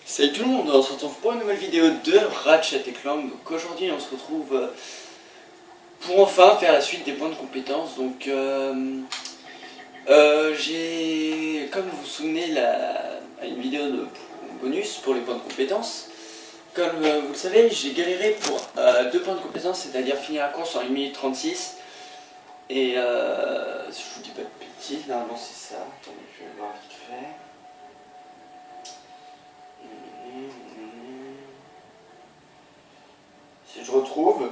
Salut tout le monde, on se retrouve pour une nouvelle vidéo de Ratchet & Clank. Donc aujourd'hui on se retrouve pour enfin faire la suite des points de compétences. Donc j'ai, comme vous vous souvenez, une vidéo de bonus pour les points de compétences. Comme vous le savez, j'ai galéré pour 2 points de compétences, c'est-à-dire finir la course en 1 minute 36. Et si je vous dis pas de bêtises, normalement c'est ça. Attendez, je vais voir vite fait. Si je retrouve...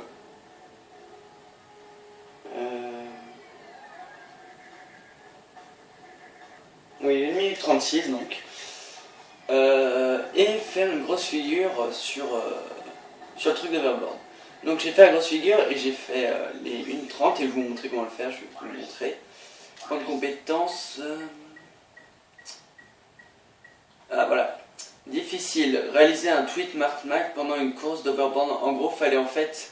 Oui, 1 minute 36 donc. Et faire une grosse figure sur le truc d'Overboard. Donc j'ai fait la grosse figure et j'ai fait les 1:30 et je vais vous montrer comment le faire, je vais vous le montrer. Point de compétences... Ah voilà. Difficile. Réaliser un tweet Mark pendant une course d'Overboard. En gros, fallait en fait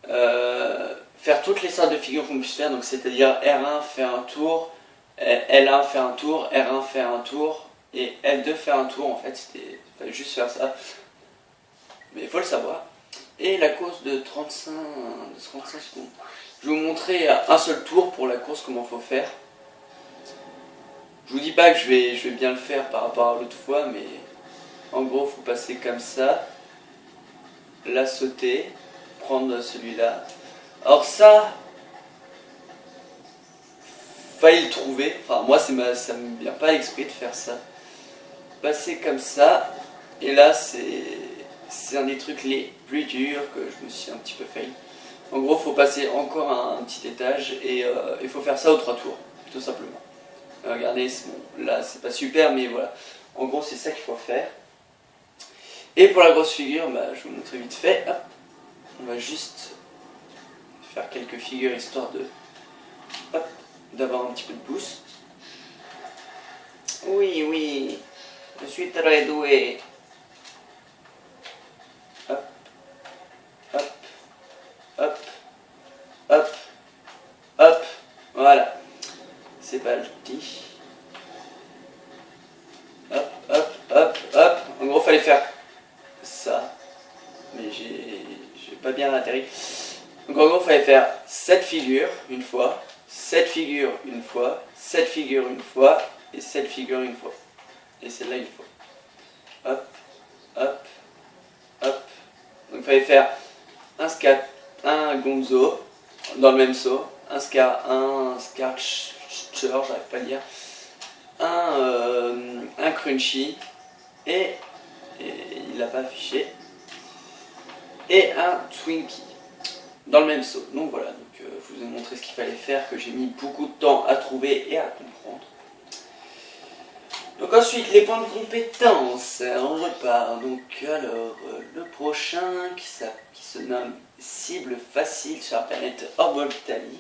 faire toutes les sortes de figures qu'on puisse faire. Donc c'est-à-dire R1 faire un tour, L1 faire un tour, R1 faire un tour et L2 faire un tour. En fait, il fallait juste faire ça. Mais il faut le savoir. Et la course de 35 secondes. Je vais vous montrer un seul tour pour la course comment il faut faire. Je vous dis pas que je vais bien le faire par rapport à l'autre fois, mais en gros, il faut passer comme ça, la sauter, prendre celui-là. Alors ça, fallait le trouver. Enfin, moi, ça me vient pas à l'esprit de faire ça. Passer comme ça, et là, c'est un des trucs les plus durs que je me suis un petit peu fail. En gros, il faut passer encore un petit étage et il faut faire ça aux 3 tours, tout simplement. Regardez, bon, là c'est pas super, mais voilà. En gros, c'est ça qu'il faut faire. Et pour la grosse figure, je vais vous montrer vite fait. Hop. On va juste faire quelques figures histoire d'avoir un petit peu de boost. Oui, je suis très doué. Hop, hop, hop, hop, hop. Voilà. C'est parti. Hop, hop, hop, hop. En gros, fallait faire ça. Mais j'ai pas bien atterri. Donc en gros, fallait faire cette figure une fois, cette figure une fois, cette figure une fois, et cette figure une fois. Et celle-là une fois. Hop, hop, hop. Donc il fallait faire un gonzo dans le même saut, un scarcher, j'arrive pas à le dire, un crunchy, et il l'a pas affiché, et un Twinkie dans le même saut. Donc voilà, je vous ai montré ce qu'il fallait faire, que j'ai mis beaucoup de temps à trouver et à comprendre. Donc ensuite, les points de compétence, on repart. Donc alors, le prochain qui se nomme cible facile sur la planète Orboltali.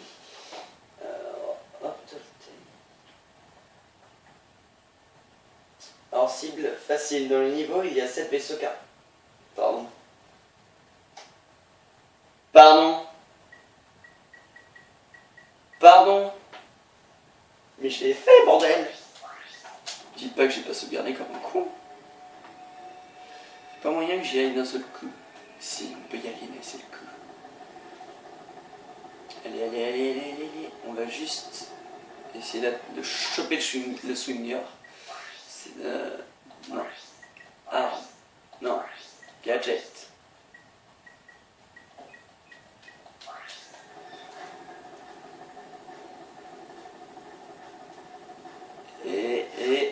Alors cible facile, dans le niveau il y a 7 vaisseaux car... Pardon. Mais je l'ai fait, bordel. Dites pas que j'ai pas sauvegardé comme un con. Pas moyen que j'y aille d'un seul coup. Si, on peut y aller, mais c'est le coup. Allez. On va juste essayer de choper le swinger. Non. Ah, non. Gadget.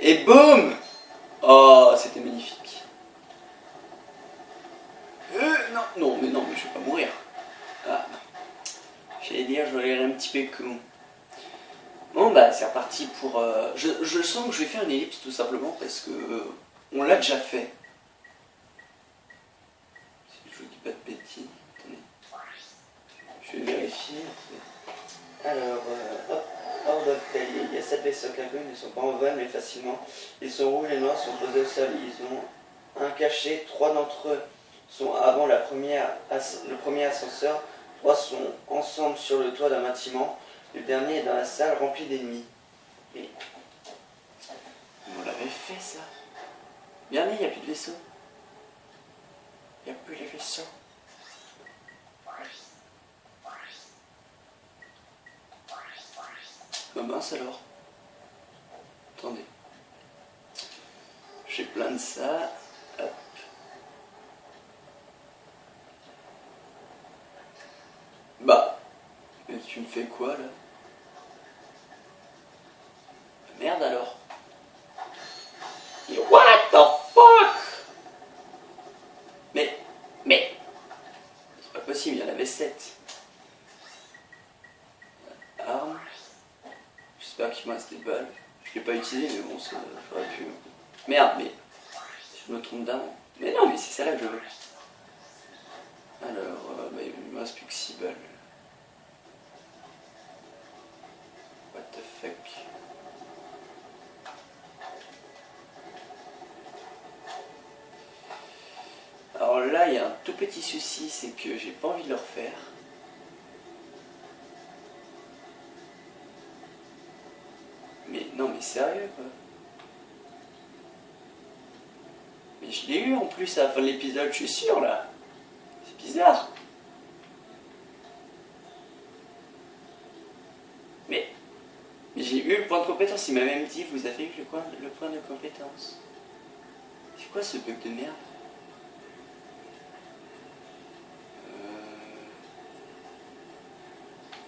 Et boum! Oh, c'était magnifique. Non, mais je vais pas mourir. Ah, j'allais dire, je vais aller un petit peu con. Bon, c'est reparti pour... Je sens que je vais faire une ellipse tout simplement parce que on l'a déjà fait. Si je vous dis pas de bêtises, attendez. Je vais vérifier. Alors, hop. Hors d'Octali, il y a 7 vaisseaux cargo, ils ne sont pas en vol mais facilement. Ils sont rouges et noirs, sont posés au sol, ils ont un cachet, 3 d'entre eux sont avant le premier ascenseur, 3 sont ensemble sur le toit d'un bâtiment, le dernier est dans la salle remplie d'ennemis. Et... On l'avait fait ça. Regardez, il n'y a plus de vaisseau. Il n'y a plus les vaisseaux. Bah mince alors. Attendez. J'ai plein de ça. Hop. Bah. Mais tu me fais quoi là? Merde alors. What the fuck? Mais. C'est pas possible, il y en avait 7. Arme. J'espère qu'il me reste des balles. Je l'ai pas utilisé, mais bon, ça j'aurais pu. Merde, mais. Je me trompe d'un. Mais non, mais c'est ça là que je veux. Alors, bah, il me reste plus que 6 balles. What the fuck? Alors là, il y a un tout petit souci, c'est que j'ai pas envie de le refaire. Mais non, mais sérieux quoi. Mais je l'ai eu en plus à la fin de l'épisode, je suis sûr là. C'est bizarre. Mais j'ai eu le point de compétence, il m'a même dit vous avez eu le point de compétence. C'est quoi ce bug de merde?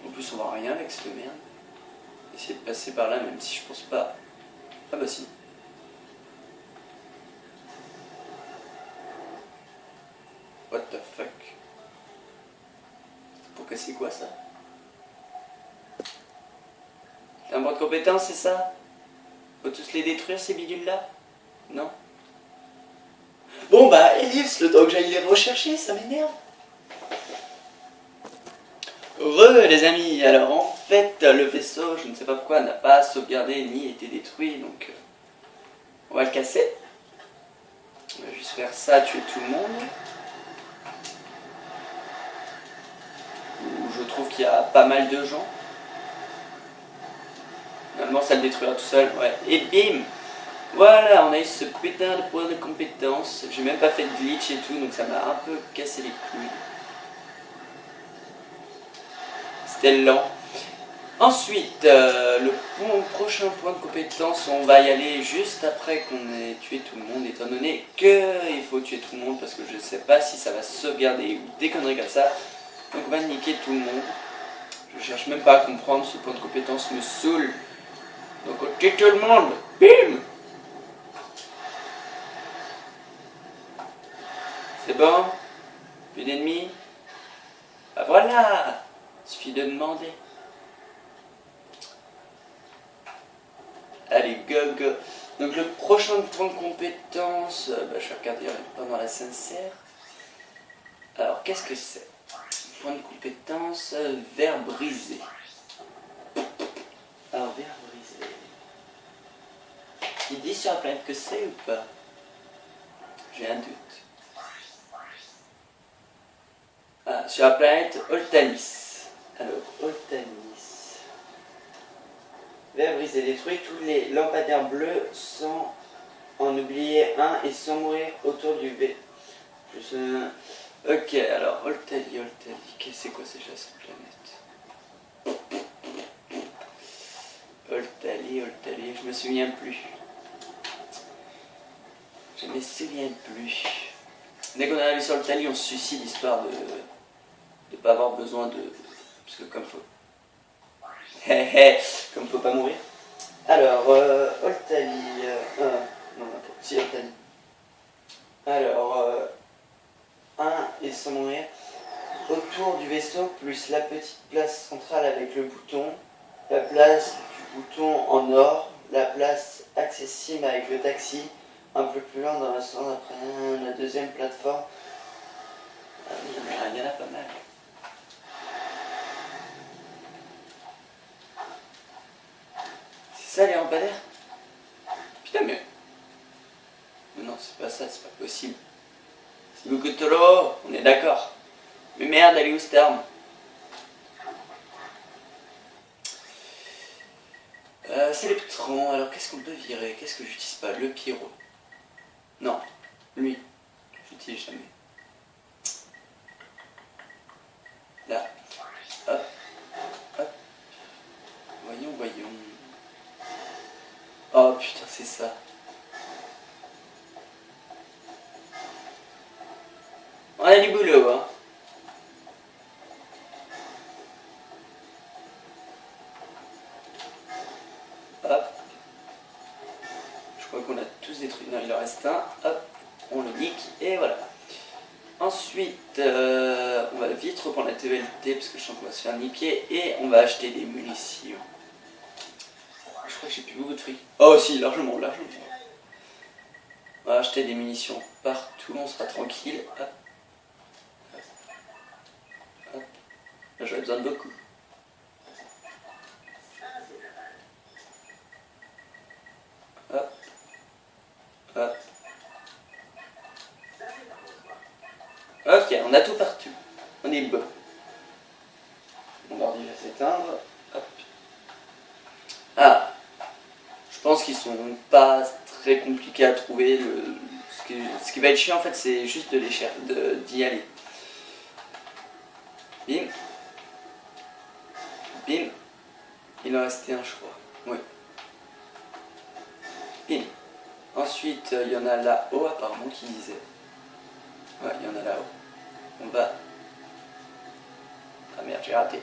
En plus on voit rien avec ce merde. Essayer de passer par là même si je pense pas. Ah bah si. What the fuck? Pour casser quoi ça? T'as un point de compétence c'est ça? Faut tous les détruire ces bidules là? Non? Bon bah Ellipse, le temps que j'aille les rechercher, ça m'énerve. Heureux les amis, alors en fait le vaisseau, je ne sais pas pourquoi, n'a pas sauvegardé ni été détruit, donc on va le casser. On va juste faire ça, tuer tout le monde. Je trouve qu'il y a pas mal de gens. Normalement ça le détruira tout seul, ouais. Et bim! Voilà, on a eu ce putain de point de compétence. J'ai même pas fait de glitch et tout, donc ça m'a un peu cassé les couilles. C'était lent. Ensuite, le prochain point de compétence, on va y aller juste après qu'on ait tué tout le monde, étant donné qu'il faut tuer tout le monde parce que je sais pas si ça va se sauvegarder ou des conneries comme ça. Donc on va niquer tout le monde. Je cherche même pas à comprendre, ce point de compétence me saoule. Donc on tue tout le monde. Bim! C'est bon? Plus d'ennemis? Bah voilà! Il suffit de demander. Allez, go go. Donc le prochain point de compétence, je vais regarder pendant la sincère. Alors qu'est-ce que c'est? Point de compétence, verre brisé. Alors verre brisé. Il dit sur la planète que c'est ou pas? J'ai un doute. Ah, sur la planète Oltanis. Alors, Oltanis. Verre brisé détruit, tous les lampadaires bleus sans en oublier un et sans mourir autour du V. Ok, alors, Oltali, c'est quoi déjà cette planète? Oltali, je me souviens plus. Je me souviens plus. Dès qu'on arrive sur Oltali, on se suicide histoire de ne pas avoir besoin de... Parce que comme faut... comme faut pas mourir. Alors, Oltali... non, attends, si Oltali. Alors, 1 et sans mourir. Autour du vaisseau, plus la petite place centrale avec le bouton, la place du bouton en or, la place accessible avec le taxi, un peu plus loin dans la centre après la deuxième plateforme. Il y en a pas mal. C'est ça les lampadaires? Putain mais non, c'est pas ça, c'est pas possible. C'est beaucoup trop, on est d'accord. Mais merde, elle est où cette arme? C'est l'électron, alors qu'est-ce qu'on peut virer? Qu'est-ce que j'utilise pas? Le pyro. Non, lui, j'utilise jamais. Oh putain, c'est ça. On a du boulot, hein. Hop. Je crois qu'on a tous détruit. Non, il en reste un. Hop. On le nique. Et voilà. Ensuite, on va vite reprendre la TVLT parce que je sens qu'on va se faire niquer. Et on va acheter des munitions. Je crois que j'ai plus beaucoup de fric. Oh si, largement, largement. On va acheter des munitions partout. On sera tranquille. Hop. Hop. Là, j'aurais besoin de beaucoup. Hop. Hop. Ok, on a tout partout. On est bon. Mon ordi va s'éteindre. Hop. Ah. Je pense qu'ils sont pas très compliqués à trouver. Ce qui va être chiant en fait, c'est juste de d'y aller. Bim. Bim. Il en restait un, je crois. Oui. Bim. Ensuite, il y en a là-haut apparemment qui disait. Ouais, il y en a là-haut. On va... Ah merde, j'ai raté.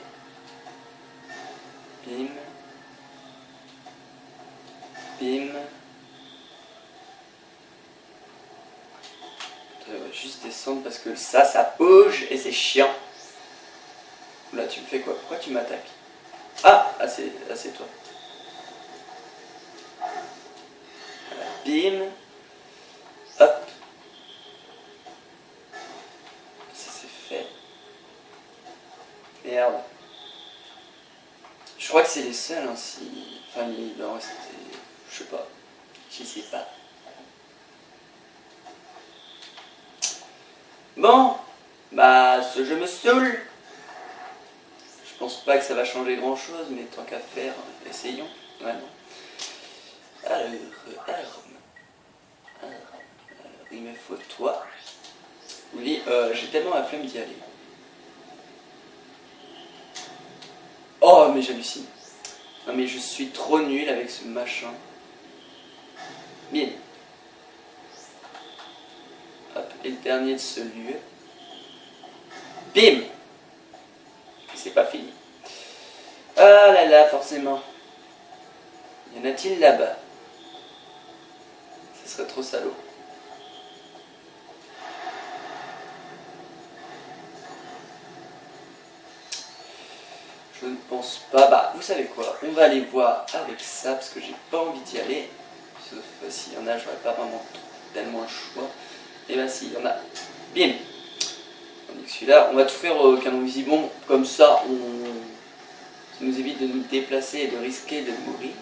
Bim. Bim. Je vais juste descendre parce que ça bouge et c'est chiant. Là, tu me fais quoi? Pourquoi tu m'attaques? Ah, c'est toi. Voilà, bim. Hop. Ça c'est fait. Merde. Je crois que c'est les seuls, hein, si... Enfin, il doit en rester... Je sais pas. Je sais pas. Bon. Bah, ce jeu me saoule. Je pense pas que ça va changer grand chose, mais tant qu'à faire, essayons. Ouais, non. Alors, il me faut toi. Oui, j'ai tellement la flemme d'y aller. Oh, mais j'hallucine. Non, mais je suis trop nul avec ce machin. Bien. Hop, et le dernier de ce lieu. Bim! C'est pas fini. Ah là là, forcément. Y en a-t-il là-bas? Ce serait trop salaud. Je ne pense pas. Bah, vous savez quoi? On va aller voir avec ça parce que j'ai pas envie d'y aller. Sauf s'il y en a, j'aurais pas vraiment tellement le choix. Et bah, s'il y en a. Bim! Tandis que celui-là, on va tout faire au canon visibon. Comme ça, ça nous évite de nous déplacer et de risquer de mourir.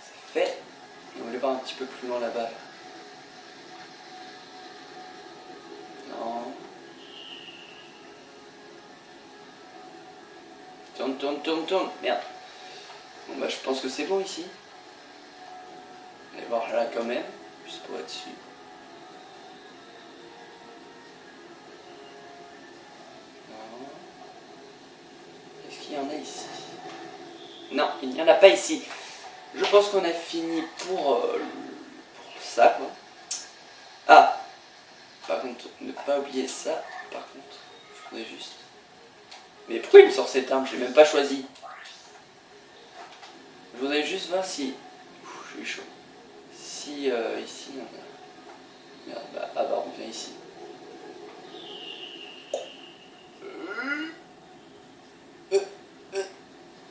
C'est fait. On va aller voir un petit peu plus loin là-bas. Non. Tourne, tourne, tourne, tourne. Merde. Bon bah je pense que c'est bon ici. On va aller voir là quand même, juste pour être sûr. Non. Est-ce qu'il y en a ici? Non, il n'y en a pas ici. Je pense qu'on a fini pour ça quoi. Ah. Par contre, ne pas oublier ça. Par contre, je voudrais juste... Mais pourquoi il me sort cette arme? Je l'ai même pas choisi. Je voudrais juste voir si... Ouh, je suis chaud. Si ici on a... Merde, bah, ah bah on vient ici.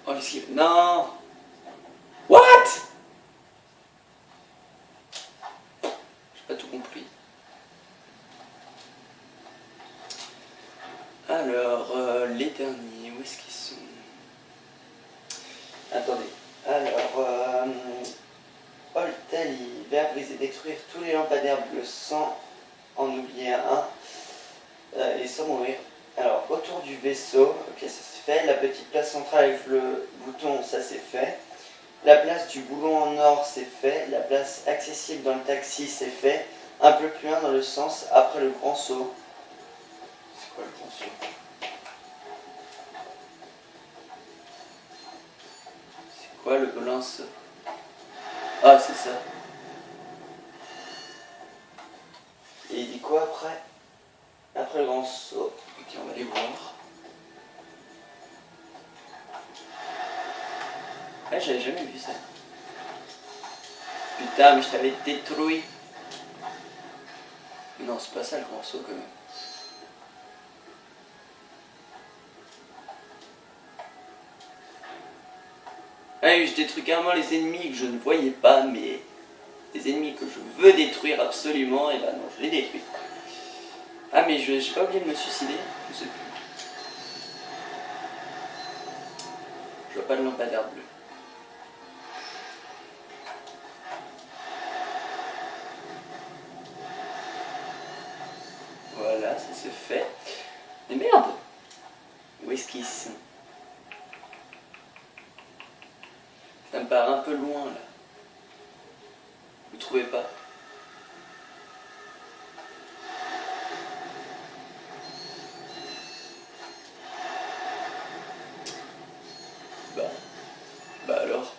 Oh l'esquive. Non. What? J'ai pas tout compris. Alors, les derniers, où est-ce qu'ils sont? Attendez. Alors, Oltali, verre brisé, détruire tous les lampadaires bleus sans en oublier un et sans mourir. Alors, autour du vaisseau, ok, ça c'est fait. La petite place centrale avec le bouton, ça c'est fait. La place du boulon en or, c'est fait. La place accessible dans le taxi, c'est fait. Un peu plus loin dans le sens après le grand saut. C'est quoi le grand saut? C'est quoi le grand saut? Ah, c'est ça. Et il dit quoi après? Après le grand saut. Ok, on va aller voir. Ah, j'avais jamais vu ça. Putain, mais je t'avais détruit. Non, c'est pas ça le grand saut quand même. Ah oui, je détruis carrément les ennemis que je ne voyais pas, mais des ennemis que je veux détruire absolument, et bah non, je les détruis. Ah, mais j'ai pas oublié de me suicider? Je sais plus. Je vois pas le lampadaire bleu. Voilà, ça se fait. Mais merde! Où est-ce qu'ils sont? Ça me paraît un peu loin là. Vous trouvez pas? Bah, bah alors.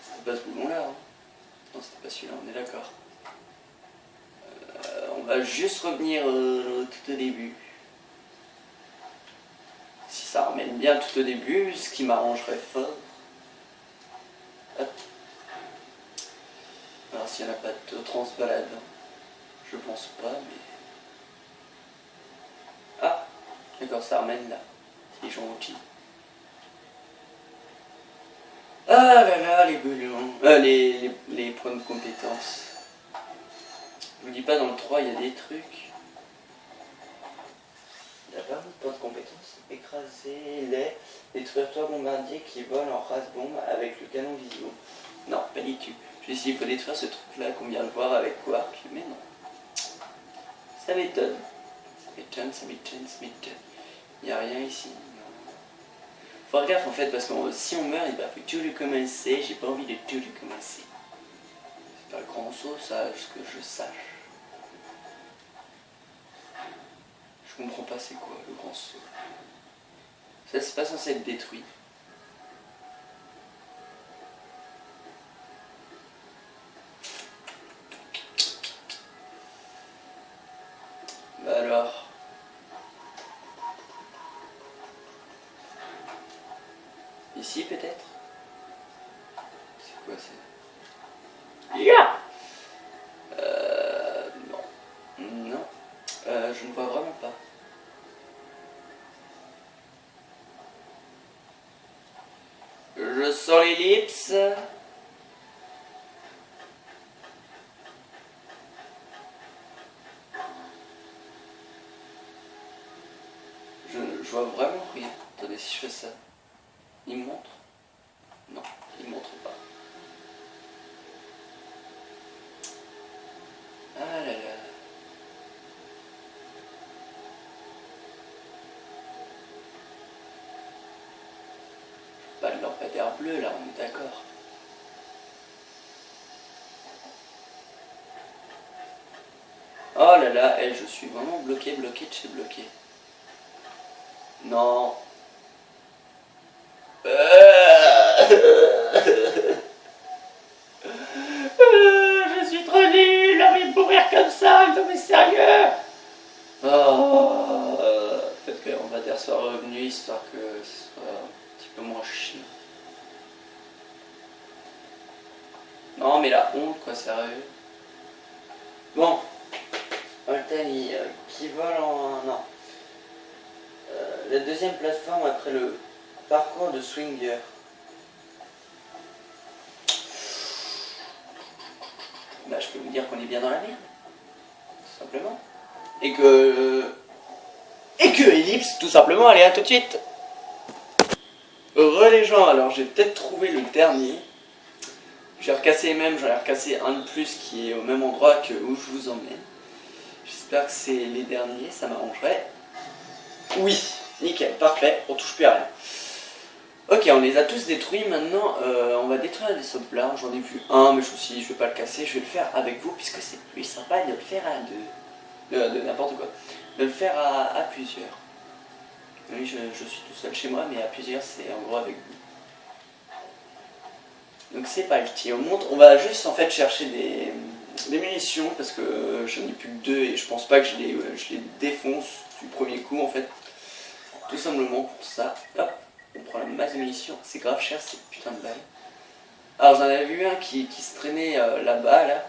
C'était pas ce boulon là, hein. Non, c'était pas celui-là, on est d'accord. On va juste revenir tout au début. Si ça ramène bien tout au début, ce qui m'arrangerait fort. Hop. Alors s'il n'y en a pas d'autres, on se balade. Je pense pas, mais... Ah, d'accord, ça ramène là. C'est gentil. Ah là là, les belons. Les points de compétences. Je vous dis pas, dans le 3, il y a des trucs. Il y a pas de points de compétences. Écraser les détruire-toi bombardier qui vole en race bombe avec le canon visio. Non, pas du tout. Je me suis dit, il faut détruire ce truc-là qu'on vient de voir avec Quark, mais non. Ça m'étonne. Ça m'étonne. Il n'y a rien ici. Faut faire gaffe en fait, parce que si on meurt, il faut tout recommencer. J'ai pas envie de tout recommencer. C'est pas le grand saut, ça, ce que je sache. Je comprends pas c'est quoi le grand saut. Ça, c'est pas censé être détruit. Bah alors. Ici peut-être? C'est quoi ça? Yeah! Non. Non. Je ne vois vraiment pas. Je sens l'ellipse. Je vois vraiment rien. Attendez, si je fais ça. Il me montre? Non, il ne montre pas. Ah là là. Pas le lampadaire bleu là, on est d'accord. Oh là là, je suis vraiment bloqué de chez bloqué. Non. Je suis trop nul, j'ai envie de mourir comme ça, non mais sérieux. Oh, peut-être qu'on va dire soit revenu histoire que ce soit un petit peu moins chiant. Non mais la honte quoi, sérieux. Bon, Altani qui vole en... non. La deuxième plateforme après le parcours de Swinger. Bah je peux vous dire qu'on est bien dans la merde. Tout simplement. Et que Ellipse, tout simplement, allez à tout de suite. Heureux les gens, alors j'ai peut-être trouvé le dernier. J'ai recassé même, j'en ai recassé un de plus qui est au même endroit que où je vous emmène. J'espère que c'est les derniers, ça m'arrangerait. Oui, nickel, parfait, on touche plus à rien. Ok, on les a tous détruits, maintenant on va détruire les soldats. J'en ai vu un, mais je me suis dit je vais pas le casser, je vais le faire avec vous puisque c'est plus sympa de le faire à deux. De n'importe quoi. De le faire à plusieurs. Oui, je suis tout seul chez moi, mais à plusieurs c'est en gros avec vous. Donc c'est pas le tir. On va juste en fait chercher des munitions parce que j'en ai plus que 2 et je pense pas que je les défonce du premier coup en fait. Tout simplement pour ça. Hop, on prend la masse de munitions. C'est grave cher ces putains de balles. Alors j'en avais vu un qui se traînait là-bas là.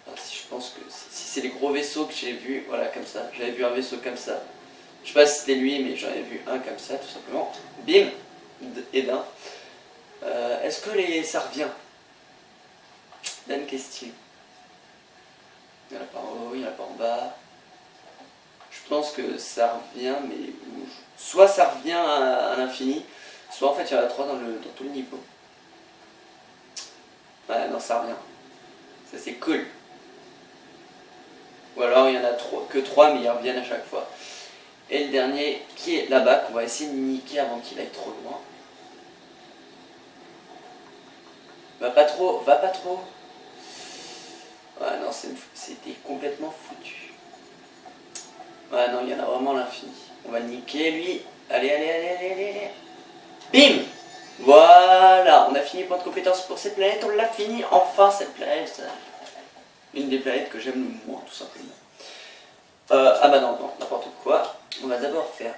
Alors, si je pense que si c'est les gros vaisseaux que j'ai vu, voilà comme ça. J'avais vu un vaisseau comme ça. Je sais pas si c'était lui mais j'en avais vu un comme ça tout simplement. Bim et d'un. Est-ce que ça revient? Bonne question. Il n'y en a pas en haut, il n'y en a pas en bas. Je pense que ça revient, mais soit ça revient à l'infini, soit en fait il y en a 3 dans tout le niveau. Ouais, non, ça revient. Ça c'est cool. Ou alors il y en a que 3, mais ils reviennent à chaque fois. Et le dernier qui est là-bas, qu'on va essayer de niquer avant qu'il aille trop loin. Va pas trop, va pas trop. Ouais, non, c'était complètement foutu. Ouais, non, il y en a vraiment l'infini. On va le niquer, lui. Allez, allez, allez, allez, allez, allez. Bim! Voilà, on a fini point de compétence pour cette planète. On l'a fini, enfin, cette planète. Une des planètes que j'aime le moins, tout simplement. Ah bah non, non, n'importe quoi. On va d'abord faire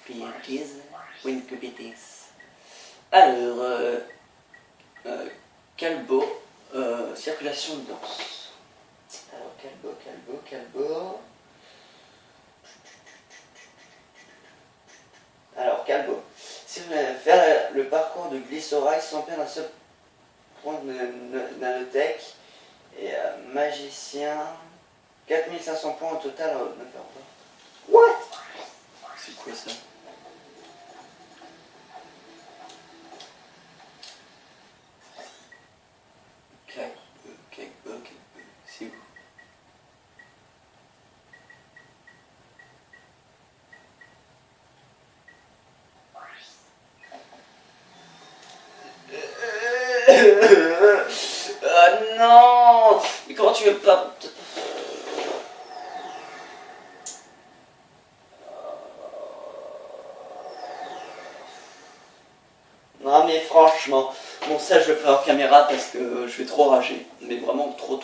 Priorities, Win Competence. Alors, Calbo, circulation de danse. Alors, Calbo, Calbo, Calbo. Alors, Calbo. Si vous voulez faire le parcours de Glissorail sans perdre un seul point de nanotech, et magicien, 4500 points au total. What? C'est quoi ça? C'est où? Ah non! Mais comment tu veux pas... Non mais franchement, bon ça je le ferai en caméra parce que je vais trop rager. Mais vraiment trop.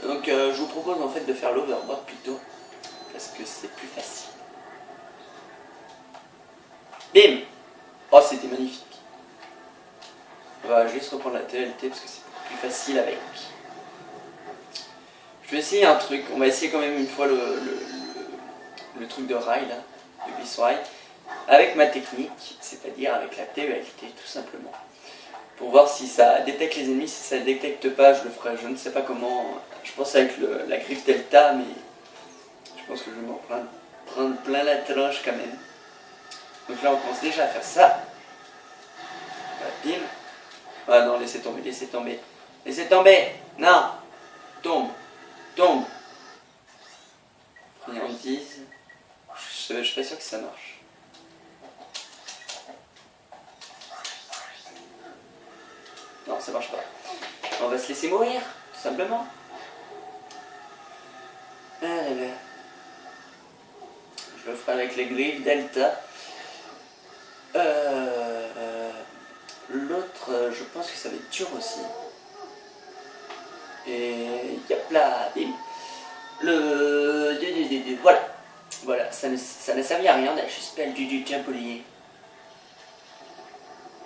Donc je vous propose en fait de faire l'overboard plutôt. Parce que c'est plus facile. Bim! Oh c'était magnifique. On va juste reprendre la TLT parce que c'est plus facile avec. Je vais essayer un truc. On va essayer quand même une fois le truc de rail là. Le glisse-rail. Avec ma technique, c'est-à-dire avec la TELT tout simplement. Pour voir si ça détecte les ennemis, si ça ne détecte pas, je le ferai, je ne sais pas comment. Je pense avec la griffe Delta, mais je pense que je vais m'en prendre plein la tronche quand même. Donc là on commence déjà à faire ça. Bim. Ah non, laissez tomber, laissez tomber. Laissez tomber. Non. Tombe. Tombe. Friandise. Je suis pas sûr que ça marche. Non, ça marche pas. On va se laisser mourir, tout simplement. Ah là là. Je le ferai avec les griffes Delta. L'autre, je pense que ça va être dur aussi. Et yop là, bim. Voilà. Voilà, ça n'a servi à rien, on a juste perdu du trampolier.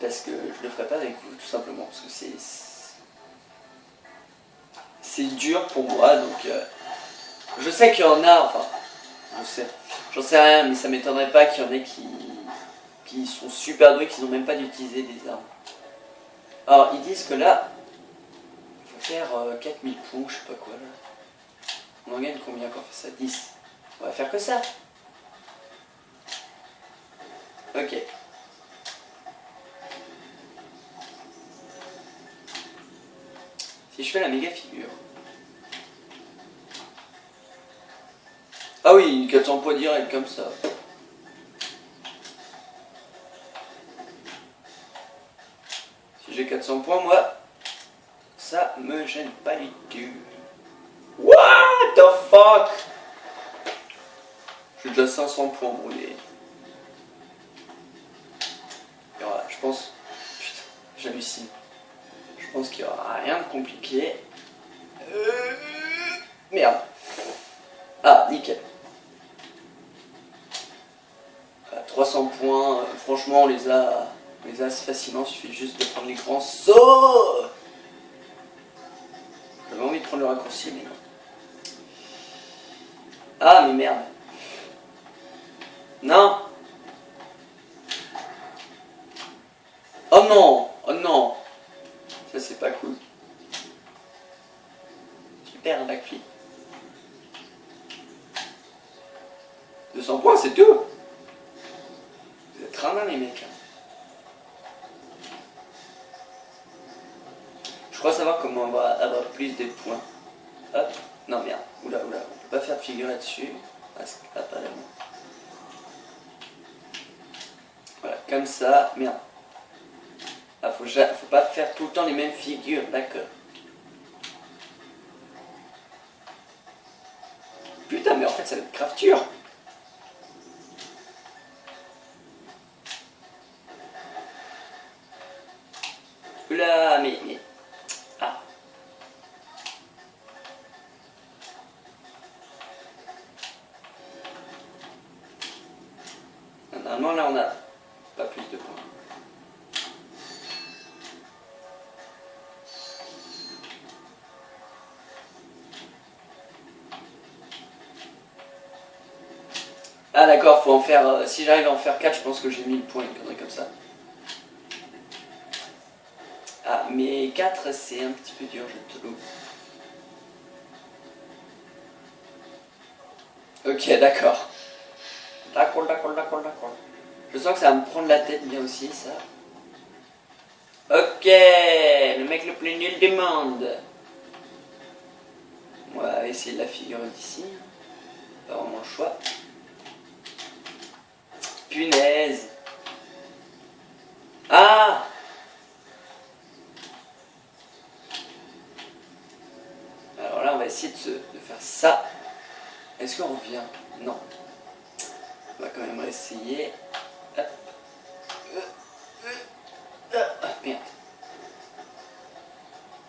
Parce que je le ferai pas avec vous, tout simplement, parce que c'est dur pour moi, donc je sais qu'il y en a, enfin, j'en sais rien, mais ça m'étonnerait pas qu'il y en ait qui sont super doués, qui n'ont même pas d'utiliser des armes. Alors, ils disent que là, il faut faire 4000 points, je sais pas quoi, là. On en gagne combien quand on fait ça? 10. On va faire que ça. Ok. Si je fais la méga figure. Ah oui, 400 points direct comme ça. Si j'ai 400 points, moi, ça me gêne pas du tout. What the fuck? J'ai déjà 500 points brûlés. pense... Putain, j'hallucine. Je pense qu'il n'y aura rien de compliqué. Merde. Ah, nickel. 300 points, franchement on les a assez facilement, il suffit juste de prendre les grands sauts. J'avais envie de prendre le raccourci mais non. Ah mais merde. Non. Oh non. Oh non. Ça c'est pas cool. Super un backflip. 200 points c'est tout. Vous êtes radins les mecs. Je crois savoir comment on va avoir plus de points. Hop. Non merde. Oula oula. On peut pas faire de figure là-dessus. Apparemment. Voilà, comme ça. Merde. Ah, faut pas faire tout le temps les mêmes figures. D'accord. Putain mais en fait ça va être grave dur. Oula, mais... Ah. Normalement, là, on a pas plus de points. Ah d'accord, faut en faire... si j'arrive à en faire 4, je pense que j'ai 1000 points, une connerie comme ça. Ah, mais 4, c'est un petit peu dur, je te l'ouvre. Ok, d'accord. D'accord. Je sens que ça va me prendre la tête bien aussi, ça. Ok, le mec le plus nul du monde. On va essayer de la figure d'ici. Pas vraiment le choix. Punaise. Ah! Alors là, on va essayer de faire ça. Est-ce qu'on revient? Non. On va quand même essayer. Hop. Ah, merde.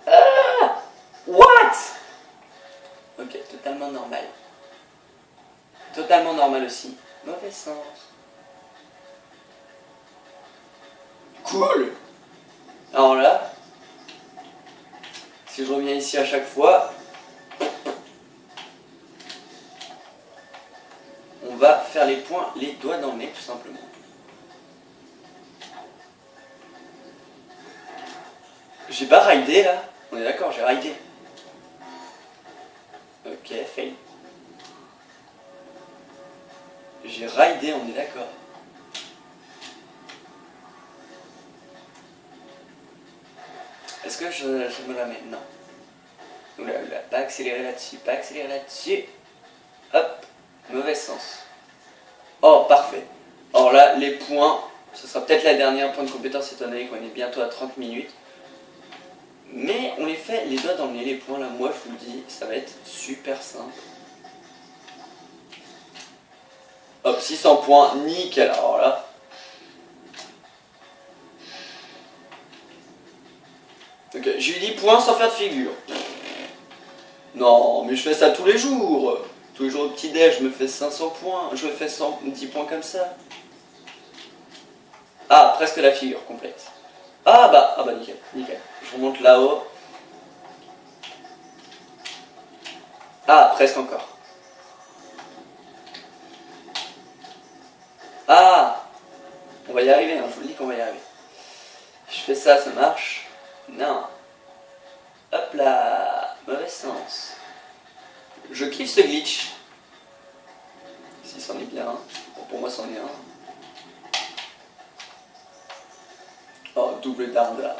Ah! What? Ok, totalement normal. Totalement normal aussi. Mauvais sens. Cool! Alors là, si je reviens ici à chaque fois, on va faire les points, les doigts dans le nez tout simplement. J'ai pas raidé là? On est d'accord, j'ai raidé. Ok, fail. J'ai raidé, on est d'accord. Est-ce que je me la mets? Non. Oula, oula, pas accélérer là-dessus, pas accélérer là-dessus. Hop, mauvais sens. Oh, parfait. Alors là, les points, ce sera peut-être la dernière point de compétence étant donné qu'on est bientôt à 30 minutes. Mais on les fait les doigts dans le nez, les points là, moi je vous le dis, ça va être super simple. Hop, 600 points, nickel, alors là. Ok, j'ai eu 10 points sans faire de figure. Non, mais je fais ça tous les jours. Tous les jours au petit-déj, je me fais 500 points. Je me fais 10 points comme ça. Ah, presque la figure complète. Ah bah nickel, nickel. Je remonte là-haut. Ah, presque encore. Ah, on va y arriver, hein, je vous le dis qu'on va y arriver. Je fais ça, ça marche. Non. Hop là, mauvais sens. Je kiffe ce glitch. Si c'en est bien un. Bon, pour moi c'en est un. Oh, double darde là.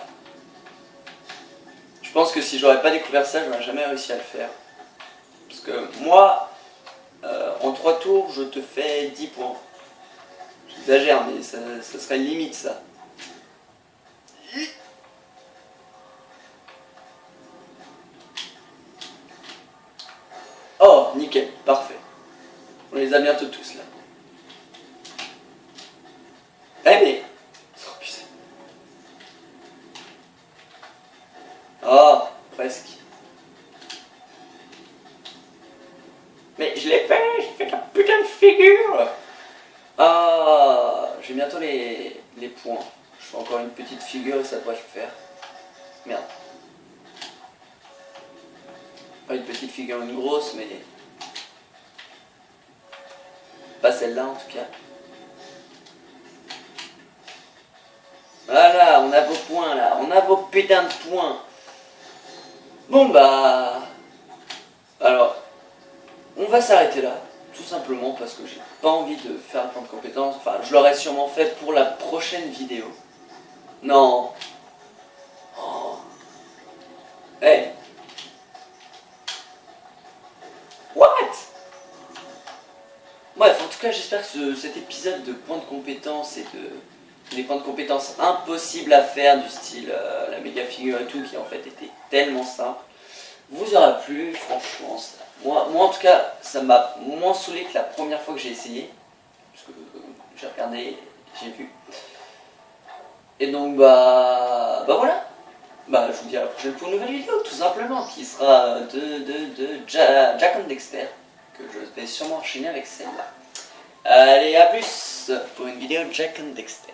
Je pense que si j'aurais pas découvert ça, j'aurais jamais réussi à le faire. Parce que moi, en 3 tours, je te fais 10 points. J'exagère, mais ça serait limite ça. Oh, nickel, parfait. On les a bientôt tous là. Eh mais... Oh putain. Oh, presque. Mais je l'ai fait, j'ai fait la putain de figure. Ah, j'ai bientôt les points. Je fais encore une petite figure et ça devrait le faire. Merde. Pas une petite figure, une grosse, mais... Pas celle-là en tout cas. Voilà, on a vos points là, on a vos putains de points. Bon bah... Alors, on va s'arrêter là, tout simplement parce que j'ai pas envie de faire un plan de compétences. Enfin, je l'aurais sûrement fait pour la prochaine vidéo. Non. Oh. Hey. What? Bref, en tout cas, j'espère que cet épisode de points de compétences et des points de compétences impossibles à faire, du style la méga figure et tout, qui en fait était tellement simple, vous aura plu. Franchement, moi en tout cas, ça m'a moins saoulé que la première fois que j'ai essayé, parce que j'ai regardé, j'ai vu. Et donc bah voilà. Bah je vous dis à la prochaine pour une nouvelle vidéo, tout simplement, qui sera de Jack and Dexter, que je vais sûrement enchaîner avec celle-là. Allez, à plus pour une vidéo Jack and Dexter.